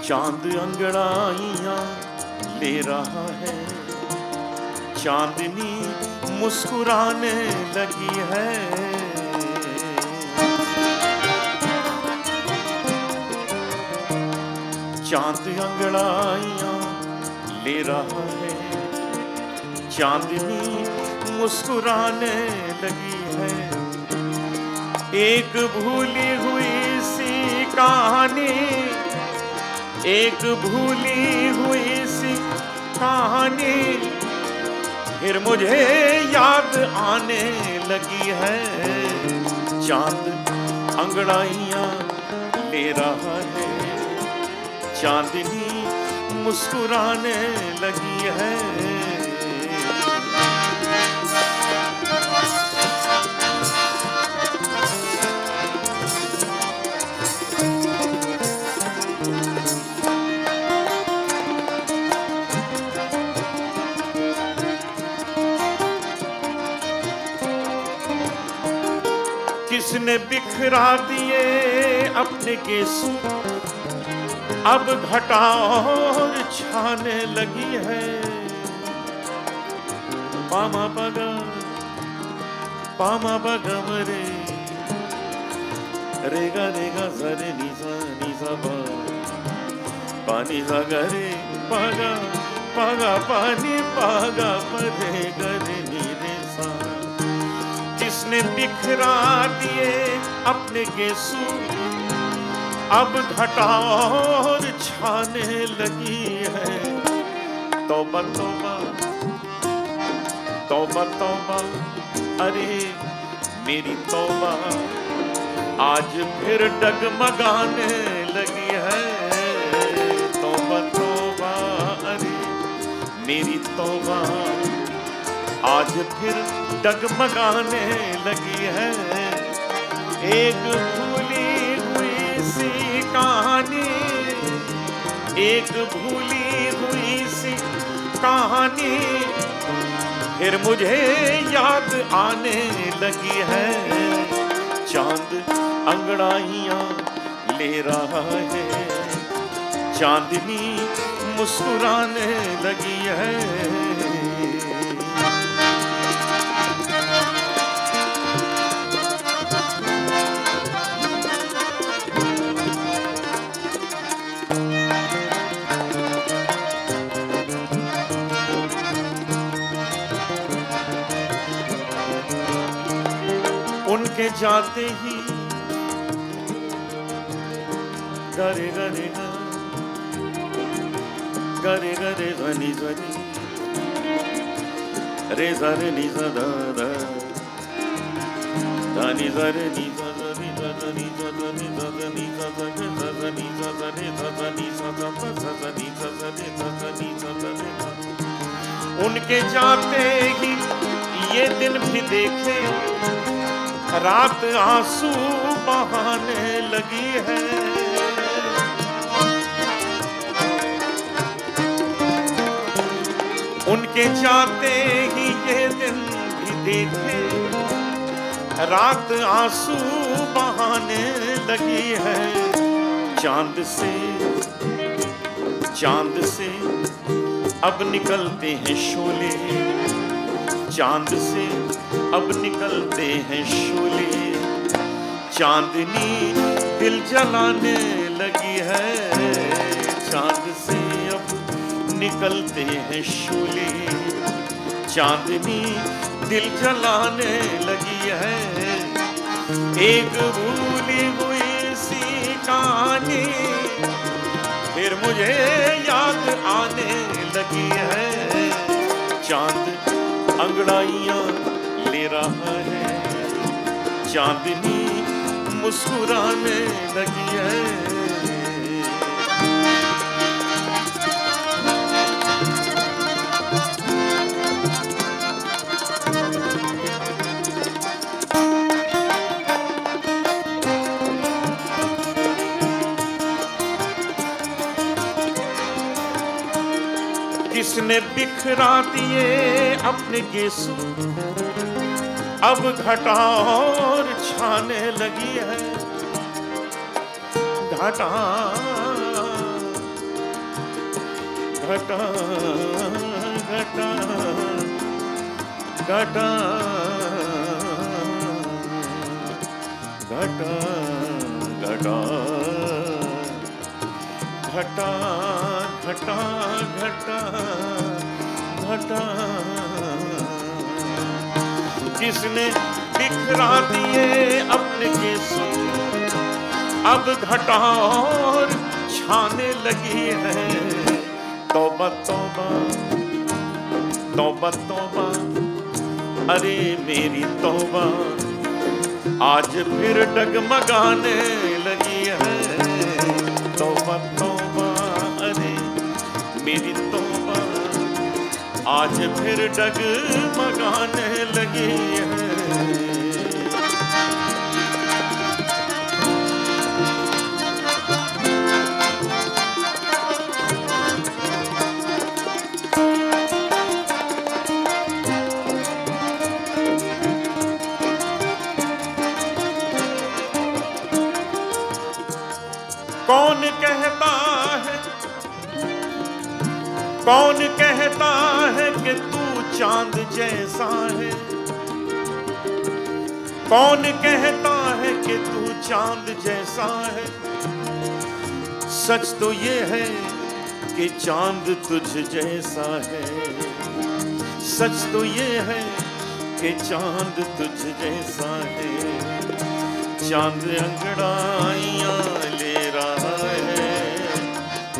चांद अंगड़ाइयां ले रहा है, चांदनी मुस्कुराने लगी है। चांद अंगड़ाइयां ले रहा है, चांदनी मुस्कुराने लगी है। एक भूली हुई सी कहानी, एक भूली हुई सी कहानी फिर मुझे याद आने लगी है। चांद अंगड़ाइयां ले रहा है, चांदनी मुस्कुराने लगी है। किसने बिखरा दिए अपने केसू, अब घटा और छाने लगी है। पामा बगा मरे, रेगा रेगा सरे निसा निसा पा, पानी सा गरे पागा पागा पानी पागा परे गरे नीरे सा। किसने बिखरा दिए अपने गेसू, अब घटा और छाने लगी है। तौबा तौबा तौबा तौबा, अरे मेरी तौबा आज फिर डगमगाने लगी है। तौबा तौबा, अरे मेरी तौबा आज फिर डगमगाने लगी है। एक भूली हुई सी कहानी, एक भूली हुई सी कहानी फिर मुझे याद आने लगी है। चांद अंगड़ाइयां ले रहा है, चांदनी मुस्कुराने लगी है। उनके जाते ही गरे गरे गरे गरे धनी धनी रे जरे नि दा दा धनी जरे नि धनी धनी धनी धनी धनी धनी धनी। उनके जाते ही ये दिन भी देखे, रात आंसू बहाने लगी है। उनके जाते ही ये दिन भी देखे, रात आंसू बहाने लगी है। चांद से अब निकलते हैं शोले, चांद से अब निकलते हैं शोले। चांदनी दिल जलाने लगी है, चांद से अब निकलते हैं शोले। चांदनी दिल जलाने लगी है। एक भूली हुई सी कहानी फिर मुझे याद आने लगी है। चांद अंगड़ाइयां ले रहा है, चांदनी मुस्कुराने लगी है। जिसने बिखरा दिए अपने गेसू, अब घटा और छाने लगी है। घटा घटा घटा घटा घटा घटा घटा घटा घटा घटा। जिसने बिखरा दिए अपने गेसू, अब घटा और छाने लगी है। तौबा तौबा तौबा तौबा, अरे मेरी तौबा आज फिर डगमगाने लगी है। तौबा तौबा, अरे मेरी तौबा आज फिर डगमगाने लगी है। कौन कहता है, कौन कहता है कि तू चांद जैसा है? कौन कहता है कि तू चांद जैसा है? सच तो ये है कि चांद तुझ जैसा है। सच तो ये है कि चांद तुझ जैसा है। चांद अंगड़ाइयां ले रहा है,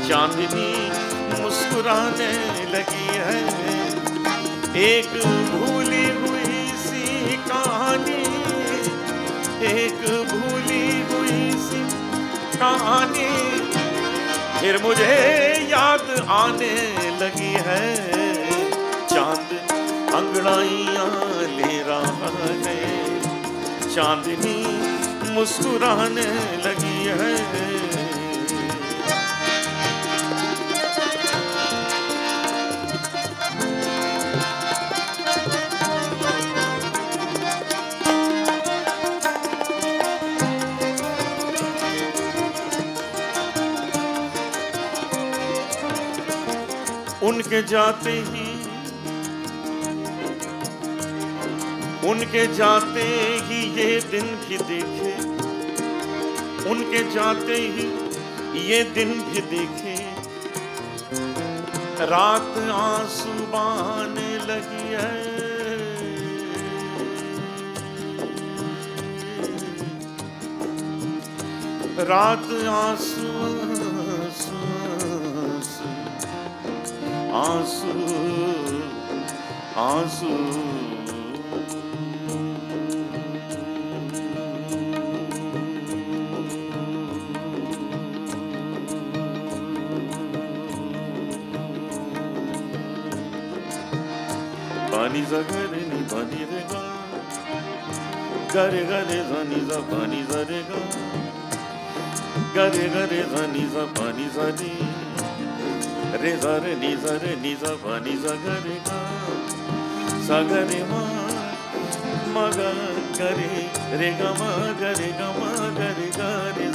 चांदनी मुस्कुराने लगी है। एक भूली हुई सी कहानी, एक भूली हुई सी कहानी फिर मुझे याद आने लगी है। चांद अंगड़ाइयां ले रहा है, चांदनी मुस्कुराने लगी है। उनके जाते ही, उनके जाते ही ये दिन भी देखे, उनके जाते ही ये दिन भी देखे। रात आंसू बहाने लगी है, रात आंसू आंसू आंसू पानी सा गरे नी पानी रे गा, गरे गरे जानी सा पानी सा रे गा, गरे गरे जानी सा पानी सा नी, रे सा रे नी सा पानी सा गरे गा, सा गरे मा मा गा गरे रे गा मा गरे गा रे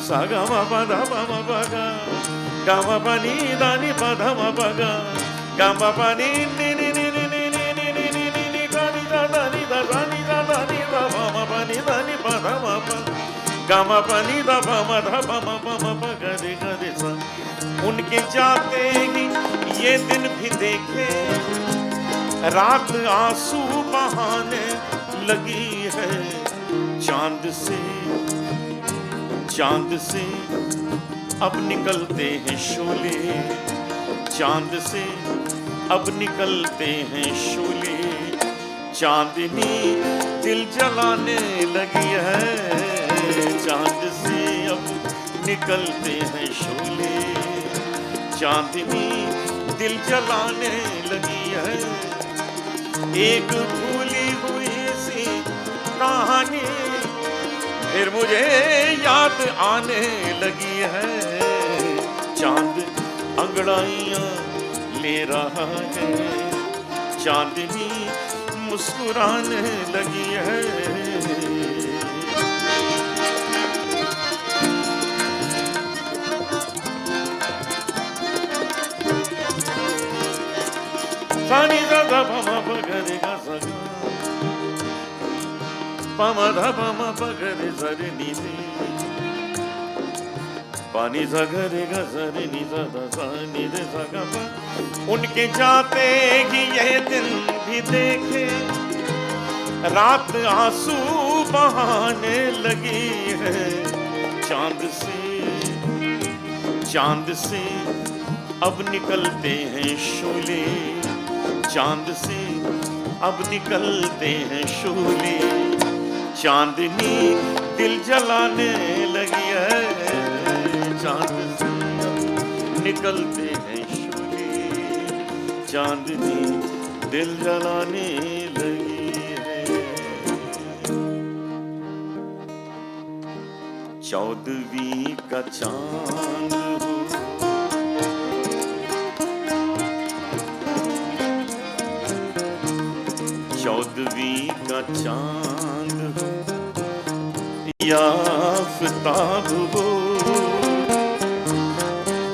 सा गा मा पा धा मा गा मा नी दा नी पा धा मा पा गा मा पा नी नी नी नी नी नी नी नी नी नी नी गा नी दा दा नी दा दा नी दा दा नी दा मा पा नी दा नी पा धा मा पा गा मा पा नी दा पा मा धा पा मा पा गा रे सा। उनके जाते ही ये दिन भी देखे, रात आंसू बहाने लगी है। चांद से अब निकलते हैं शोले, चांद से अब निकलते हैं शोले। चांदनी दिल जलाने लगी है, चांद से अब निकलते हैं शोले। चांदनी दिल जलाने लगी है, एक भूली हुई सी कहानी फिर मुझे याद आने लगी है। चांद अंगड़ाइयां ले रहा है, चांदनी मुस्कुराने लगी है। सानी दा दा पमा पगरे गा सगा, पमा धा पमा पगरे सरे नी रे, पानी सा घरे गा सरे नी सा दा सा नी रे सा गा पा। उनके जाते ही ये दिन भी देखे, रात आंसू बहाने लगी है। चांद से अब निकलते हैं शोले, चांद से अब निकलते हैं शोले, चांदनी दिल जलाने लगी है। चांद से अब निकलते हैं शोले, चांदनी दिल जलाने लगी है। 14वीं का चांद हो, चौदहवीं का चांद हो या आफताब हो,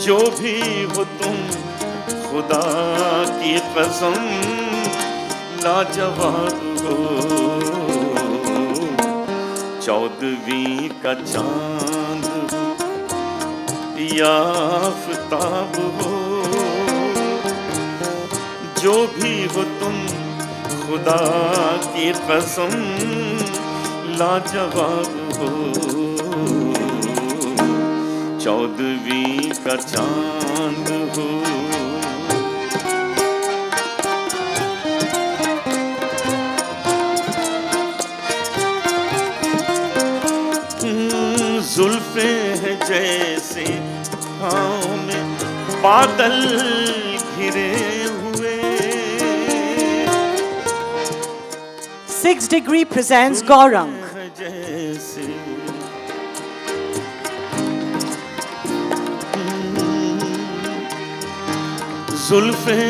जो भी हो तुम खुदा की कसम लाजवाब हो। 14वीं का चांद हो या आफताब हो, जो भी हो तुम खुदा की कसम लाजवाब हो। 14वीं का चांद हो। जुल्फे हैं जैसे छाँव में बादल घिरे हुए। 6 Degree presents Gaurang. जैसे जुल्फे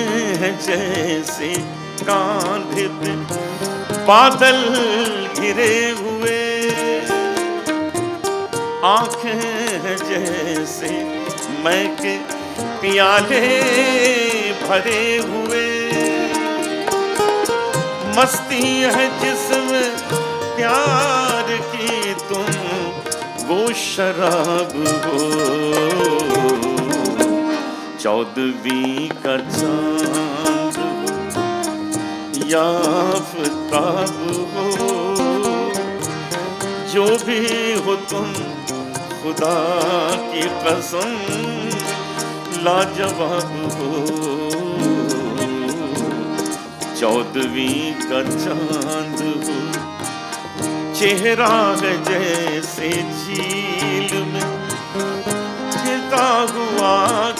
हैं जैसे कांधे पे बादल घिरे हुए, आंखें हैं जैसे मैं के प्याले भरे हुए, मस्ती है जिसमें प्यार की तुम वो शराब हो। 14वीं का चांद हो या आफताब हो, जो भी हो तुम खुदा की कसम लाजवाब हो। 14वीं का चांद हो, चेहरा है जैसे झील में खिलता हुआ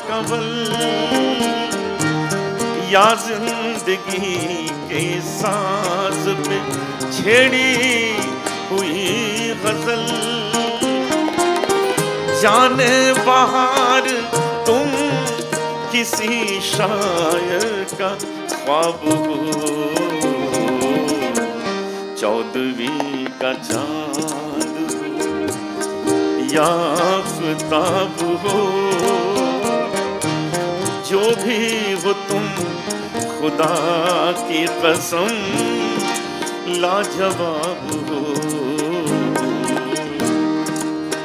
कमल, या जिंदगी के सांस पे छेड़ी हुई गजल। जाने बाहर तुम किसी शायर का ख्वाब हो। 14वीं का चांद हो या आफताब हो, जो भी हो तुम खुदा की कसम लाजवाब हो।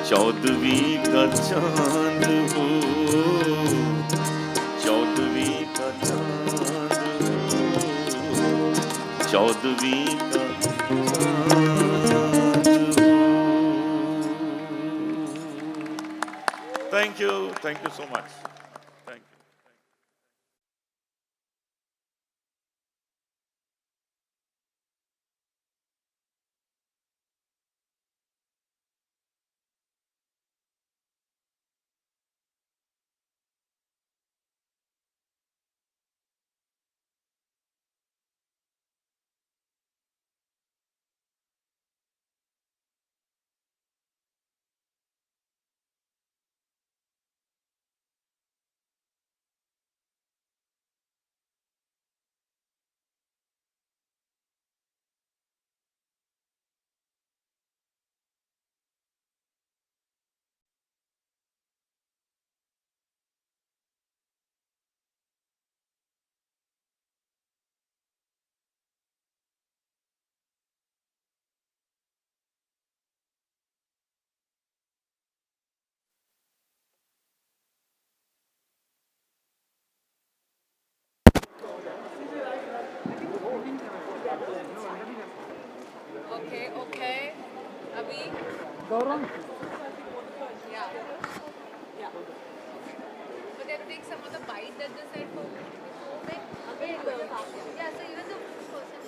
14वीं का चांद हो, 14वीं का चांद हो, 14वीं का चांद हो। Thank you so much. some of the bite that they said for moving. Yeah, so even the person.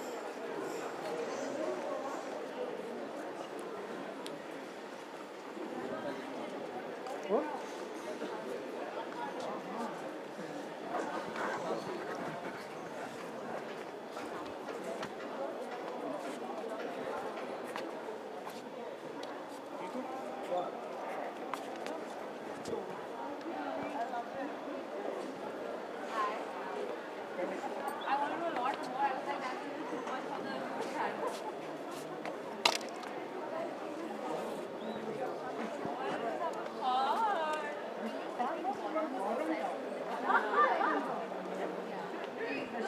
I want to know a lot more. I was like, that's too much for the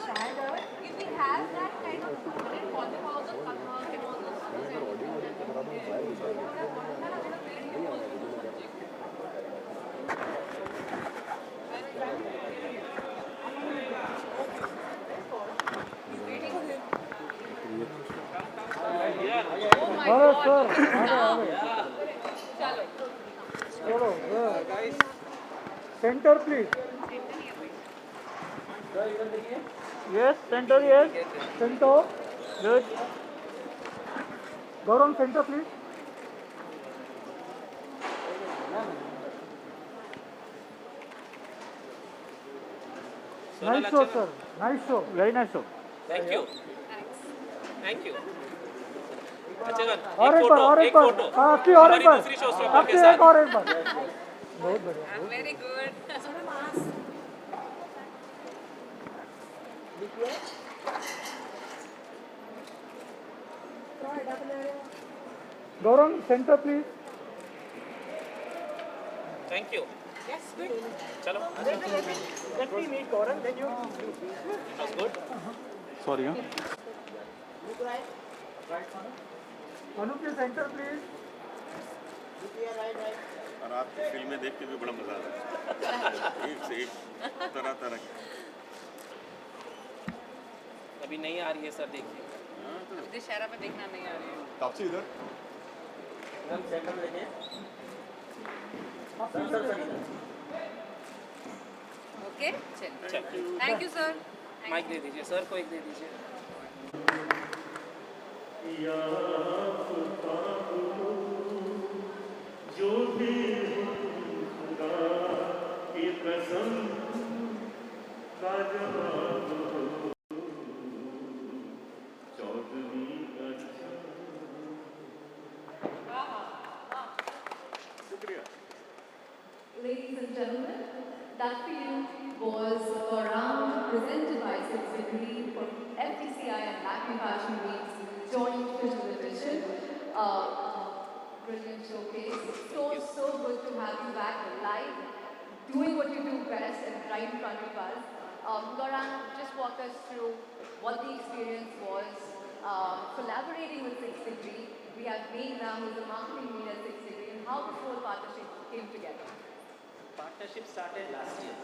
channel. If we have that kind of food in Pondicherry, the Kathak and all those oh my God! Chalo. Center, please. Yes, center, yes. Center. Good. Gaurav, center, please. Nice show, sir. Nice show. Very nice show. Thank you thank you अच्छा और एक बार, और एक बार। हाँ, आपकी और एक बार। दूसरी शो स्टॉपर आपकी के एक साथ और एक बार। बहुत बढ़िया। Very good. Gaurav, center, please. Thank you चलो Let me meet Gaurav, then you. that's good sorry हाँ Manu, please center, please. और आपकी फिल्में देख के भी बड़ा मजा आता है एक से एक तरह तरह की अभी नहीं आ रही है सर देखिए दशहरा में देखना नहीं आ रही है. तापसी इधर ओके चलिए. Thank you sir. माइक दे दीजिए सर को एक दे दीजिए जो भी खुदा की कसम का जवाब चौधरी शुक्रिया. Ladies and gentlemen, that for you was a round presented by 6th Degree for FTCI and Latin Fashion Week's joint visual edition. Brilliant showcase. So good to have you back live, doing what you do best and right in front of us. Gaurang, just walk us through what the experience was collaborating with 6th Degree. We have Meghna, who is the marketing lead at 6th Degree, and how the whole partnership came together. Partnership started last year.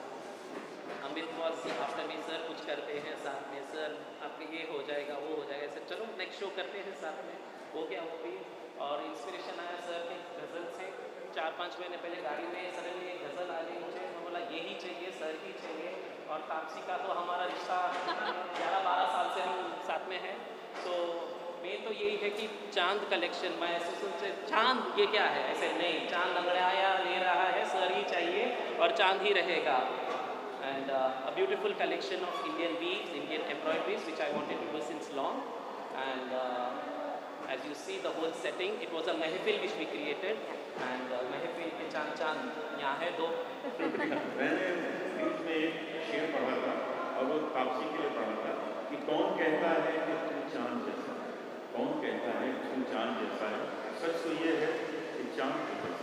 Amit was after में sir कुछ करते हैं साथ में sir आपके ये हो जाएगा वो हो जाएगा सर चलो नेक्स्ट शो करते हैं साथ में हो गया वो भी. और इंस्पिरेशन आया सर के गज़ल से. 4-5 महीने पहले गाड़ी में सडनली एक गज़ल आ गई मुझे. मैं बोला यही चाहिए सर ही चाहिए. और तापसी का तो हमारा रिश्ता 11-12 साल से हम साथ में हैं. तो मेन तो यही है कि चांद कलेक्शन मैं ऐसे सोचे चांद ये क्या है ऐसे नहीं चांद लंगड़ाया ले रहा है सर ही चाहिए और चांद ही रहेगा. And a beautiful collection of Indian weaves Indian embroideries which I wanted to do since long. And as you see the whole setting it was a महफिल which we created and महफिल के चांद चांद यहाँ है दो. मैंने बीच में एक शेर पढ़ा था और वो तापसी के लिए पढ़ा था कि कौन कहता है कि तू चांद जैसा है, कौन कहता है कि तू चांद जैसा है. सच तो ये है कि चांद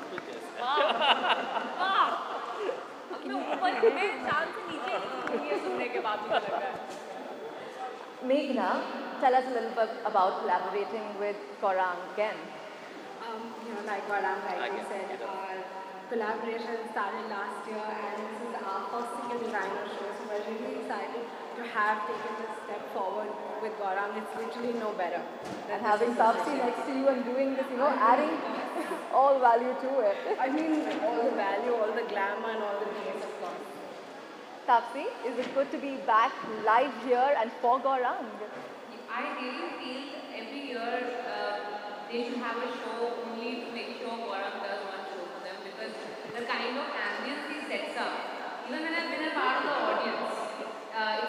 तो जैसा है. अपने ऊपर में चांद से नीचे ये सुनने के बाद मुझे लग रहा है. Meghna, tell us a little bit about collaborating with Gaurang again. Like you said, our collaboration started last year and this is our first single designer show. So we're really excited to have taken this step forward with Gaurang. It's literally no better than And having Taapsee next to you and doing this, adding all value to it. I mean, all the value, all the glamour and all the grace, of course. Tapsi, is it good to be back live here and for Gaurang? I really feel every year they should have a show only to make sure Gaurang does one show for them, because the kind of ambience he sets up, even when I've been a part of the audience, I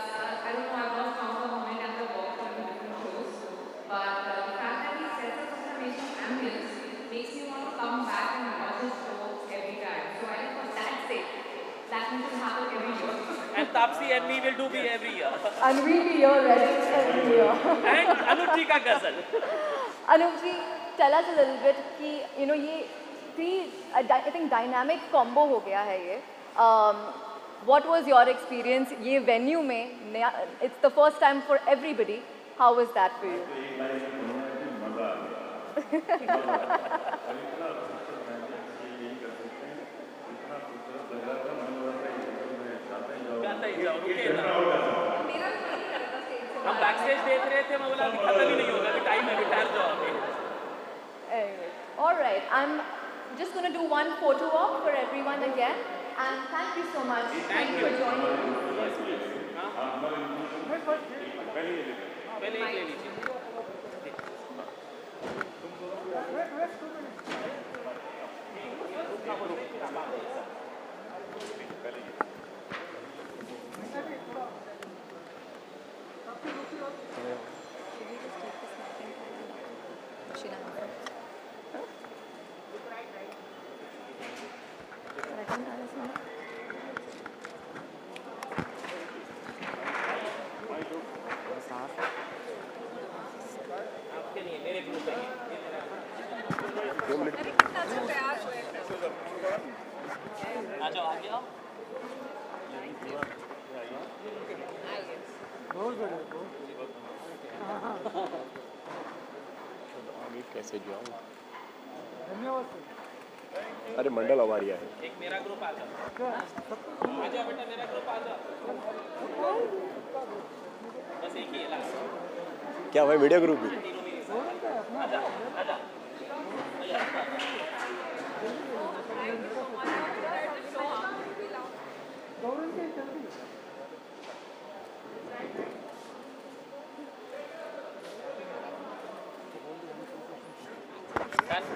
don't know, I've lost count of how many times I've walked on different shows, but the fact that he sets up such an amazing ambience makes me want to come back and watch his show every time. So I think for that sake, that should happen every year. And Tapsi and me will be every year. And we'll be here ready every year. And Anup ji ka ghazal. Anup ji, tell us a little bit कि ये I think dynamic combo हो गया है ये. What was your experience ये venue में? It's the first time for everybody. How was that for you? गाता ही जाओ, रुके ना। हम बैकस्टेज देख रहे थे, मैं बोला अभी खत्म ही नहीं होगा, अभी टाइम है, अभी ठहर जाओ अभी। Anyway, all right. I'm just going to do one photo op for everyone again. And thank you so much. Thank you for joining me. पहले एक ले लीजिए। आपके लिए मेरे ग्रुप है। आ जाओ, आगे आओ। कैसे जाऊँ? अरे मंडल अवारिया है। एक मेरा ग्रुप आ जाओ। आ जाओ बेटा, मेरा ग्रुप आ जाओ। बस एक ही है लास्ट। क्या भाई वीडियो ग्रुप भी? आजा, आजा।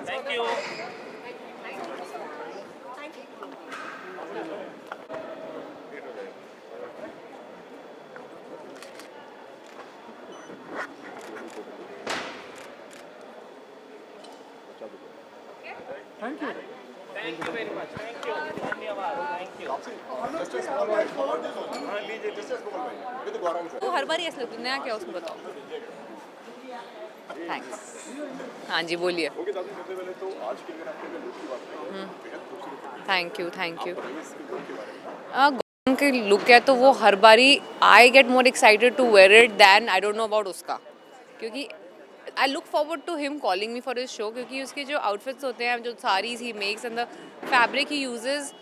Thank you. Thank you. Thank you very much. Thank you. धन्यवाद. Thank you. वो हर बार ही ऐसा लगता है, नया क्या उसमें बताओ। थैंक्स। हाँ जी, बोलिए। Thank you, thank you. Gaurang की लुक है तो वो हर बारी I get more excited to wear it than I don't know about उसका, क्योंकि I look forward to him calling me for his show, क्योंकि उसके जो आउटफिट्स होते हैं, जो साड़ीज ही मेक्स एंड द फैब्रिक ही यूजेस,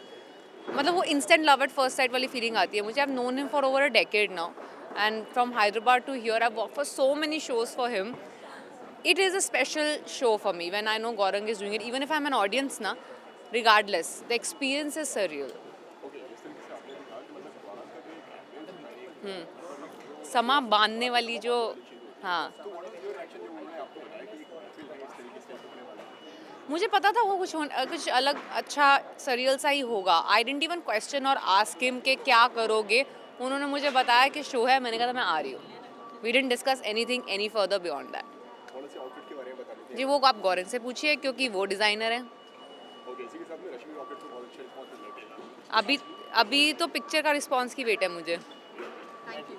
मतलब वो instant love at first sight वाली फीलिंग आती है मुझे। I have known him for over a decade now, and from Hyderabad to here I work for so many shows for him. It is a special show for me when I know Gaurang is doing it, even if I'm an audience na, regardless, the experience is surreal. समा बांधने वाली जो, हाँ, मुझे पता था वो कुछ अलग अच्छा सरियल सा ही होगा. I didn't even question और ask him कि क्या करोगे. उन्होंने मुझे बताया कि शो है, मैंने कहा था मैं आ रही हूँ. We didn't discuss anything any further beyond that. जी वो आप गौरंग से पूछिए क्योंकि वो डिज़ाइनर हैं. अभी तो पिक्चर का रिस्पांस की वेट है मुझे. Thank you.